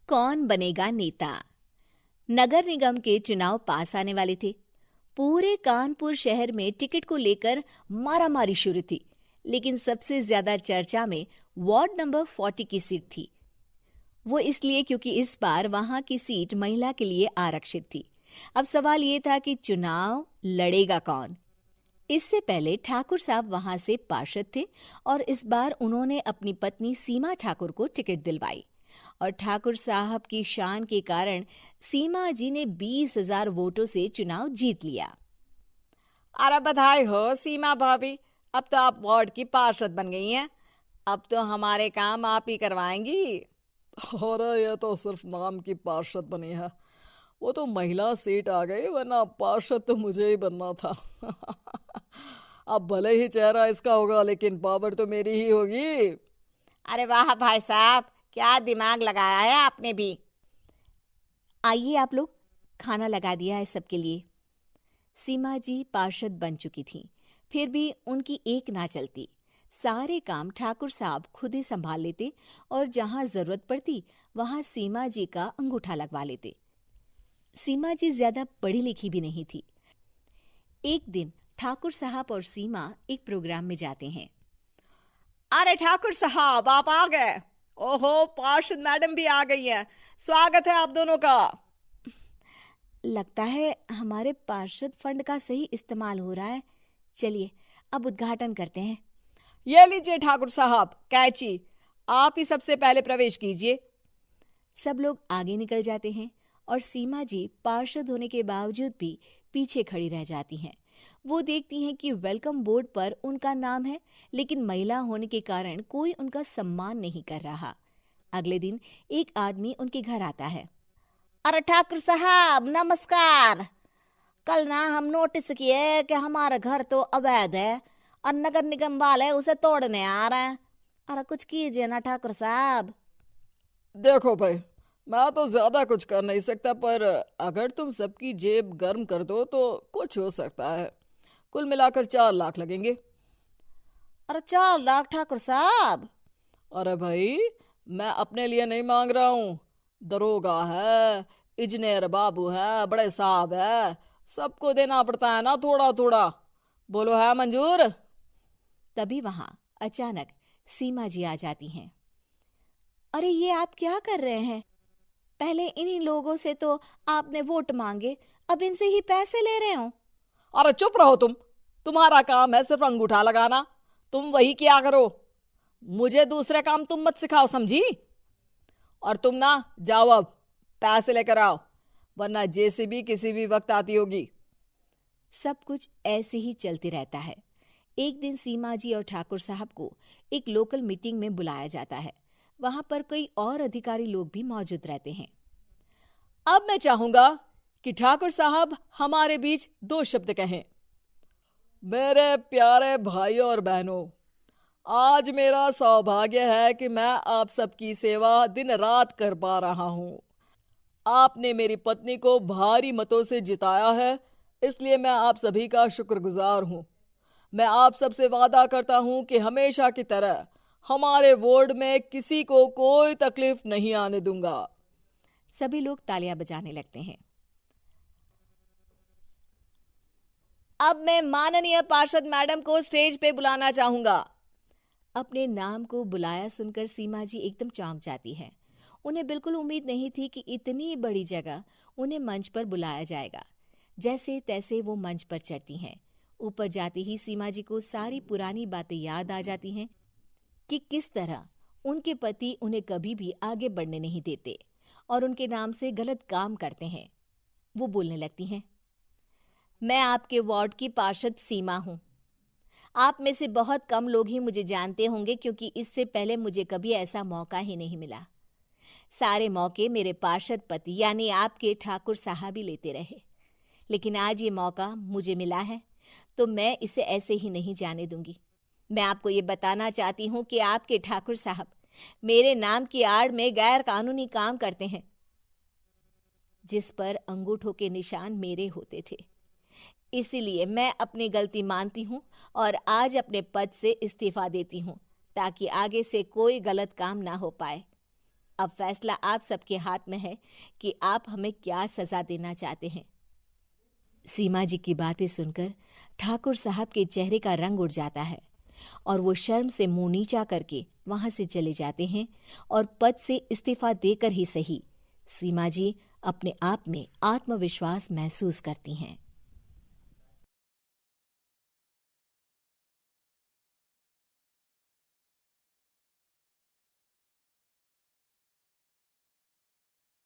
कौन बनेगा नेता। नगर निगम के चुनाव पास आने वाले थे। पूरे कानपुर शहर में टिकट को लेकर मारामारी शुरू थी, लेकिन सबसे ज्यादा चर्चा में वार्ड नंबर 40 की सीट थी। वो इसलिए क्योंकि इस बार वहां की सीट महिला के लिए आरक्षित थी। अब सवाल ये था कि चुनाव लड़ेगा कौन। इससे पहले ठाकुर साहब वहां से पार्षद थे और इस बार उन्होंने अपनी पत्नी सीमा ठाकुर को टिकट दिलवाई और ठाकुर साहब की शान के कारण सीमा जी ने 20,000 वोटों से चुनाव जीत लिया। अरे बधाई हो सीमा भाभी, अब तो आप वार्ड की पार्षद बन गई हैं। अब तो हमारे काम आप ही करवाएंगी। अरे ये तो सिर्फ नाम की पार्षद बनी है, वो तो महिला सीट आ गई, वरना पार्षद तो मुझे ही बनना था। अब भले ही चेहरा इसका होगा, लेकिन पावर तो मेरी ही होगी। अरे वाह भाई साहब, क्या दिमाग लगाया है आपने भी। आइए आप लोग, खाना लगा दिया है सबके लिए। सीमा जी पार्षद बन चुकी थीं, फिर भी उनकी एक ना चलती। सारे काम ठाकुर साहब खुद ही संभाल लेते और जहां जरूरत पड़ती वहां सीमा जी का अंगूठा लगवा लेते। सीमा जी ज्यादा पढ़ी लिखी भी नहीं थी। एक दिन ठाकुर साहब और सीमा एक प्रोग्राम में जाते हैं। अरे ठाकुर साहब, आप आ गए। ओहो, पार्षद मैडम भी आ गई हैं। स्वागत है आप दोनों का। लगता है हमारे पार्षद फंड का सही इस्तेमाल हो रहा है। चलिए अब उद्घाटन करते हैं। ये लीजिए ठाकुर साहब कैची, आप ही सबसे पहले प्रवेश कीजिए। सब लोग आगे निकल जाते हैं और सीमा जी पार्षद होने के बावजूद भी पीछे खड़ी रह जाती हैं। वो देखती हैं कि वेलकम बोर्ड पर उनका नाम है, लेकिन महिला होने के कारण कोई उनका सम्मान नहीं कर रहा। अगले दिन एक आदमी उनके घर आता है। अरे ठाकुर साहब नमस्कार। कल ना हम नोटिस किए कि हमारा घर तो अवैध है और नगर निगम वाले उसे तोड़ने आ रहे हैं। अरे कुछ कीजिए ना ठाकुर साहब। देखो भाई, मैं तो ज्यादा कुछ कर नहीं सकता, पर अगर तुम सबकी जेब गर्म कर दो तो कुछ हो सकता है। कुल मिलाकर 4 लाख लगेंगे। अरे 4 लाख ठाकुर साहब? अरे भाई, मैं अपने लिए नहीं मांग रहा हूँ। दरोगा है, इंजीनियर बाबू है, बड़े साहब है, सबको देना पड़ता है ना थोड़ा थोड़ा। बोलो है मंजूर? तभी वहां अचानक सीमा जी आ जाती हैं। अरे ये आप क्या कर रहे हैं? पहले इन्हीं लोगों से तो आपने वोट मांगे, अब इनसे ही पैसे ले रहे हो। अरे चुप रहो तुम। तुम्हारा काम है सिर्फ अंगूठा लगाना, तुम वही किया करो। मुझे दूसरे काम तुम मत सिखाओ, समझी? और तुम ना जाओ, अब पैसे लेकर आओ, वरना जेसीबी किसी भी वक्त आती होगी। सब कुछ ऐसे ही चलते रहता है। एक दिन सीमा जी और ठाकुर साहब को एक लोकल मीटिंग में बुलाया जाता है। वहां पर कई और अधिकारी लोग भी मौजूद रहते हैं। अब मैं चाहूंगा कि ठाकुर साहब हमारे बीच 2 शब्द कहें। मेरे प्यारे भाइयों और बहनों, आज मेरा सौभाग्य है कि मैं आप सबकी सेवा दिन रात कर पा रहा हूं। आपने मेरी पत्नी को भारी मतों से जिताया है, इसलिए मैं आप सभी का शुक्रगुजार हूं। मैं आप सबसे वादा करता हूं कि हमेशा की तरह हमारे वार्ड में किसी को कोई तकलीफ नहीं आने दूंगा। सभी लोग तालियां बजाने लगते हैं। अब मैं माननीय पार्षद मैडम को स्टेज पे बुलाना चाहूंगा। अपने नाम को बुलाया सुनकर सीमा जी एकदम चौंक जाती है। उन्हें बिल्कुल उम्मीद नहीं थी कि इतनी बड़ी जगह उन्हें मंच पर बुलाया जाएगा। जैसे तैसे वो मंच पर चढ़ती हैं। ऊपर जाते ही सीमा जी को सारी पुरानी बातें याद आ जाती हैं कि किस तरह उनके पति उन्हें कभी भी आगे बढ़ने नहीं देते और उनके नाम से गलत काम करते हैं। वो बोलने लगती हैं। मैं आपके वार्ड की पार्षद सीमा हूं। आप में से बहुत कम लोग ही मुझे जानते होंगे, क्योंकि इससे पहले मुझे कभी ऐसा मौका ही नहीं मिला। सारे मौके मेरे पार्षद पति यानी आपके ठाकुर साहब ही लेते रहे, लेकिन आज ये मौका मुझे मिला है तो मैं इसे ऐसे ही नहीं जाने दूंगी। मैं आपको ये बताना चाहती हूँ कि आपके ठाकुर साहब मेरे नाम की आड़ में गैर कानूनी काम करते हैं, जिस पर अंगूठों के निशान मेरे होते थे। इसीलिए मैं अपनी गलती मानती हूँ और आज अपने पद से इस्तीफा देती हूँ, ताकि आगे से कोई गलत काम ना हो पाए। अब फैसला आप सबके हाथ में है कि आप हमें क्या सजा देना चाहते हैं। सीमा जी की बातें सुनकर ठाकुर साहब के चेहरे का रंग उड़ जाता है और वो शर्म से मुंह नीचा करके वहां से चले जाते हैं और पद से इस्तीफा देकर ही सही सीमा जी अपने आप में आत्मविश्वास महसूस करती हैं।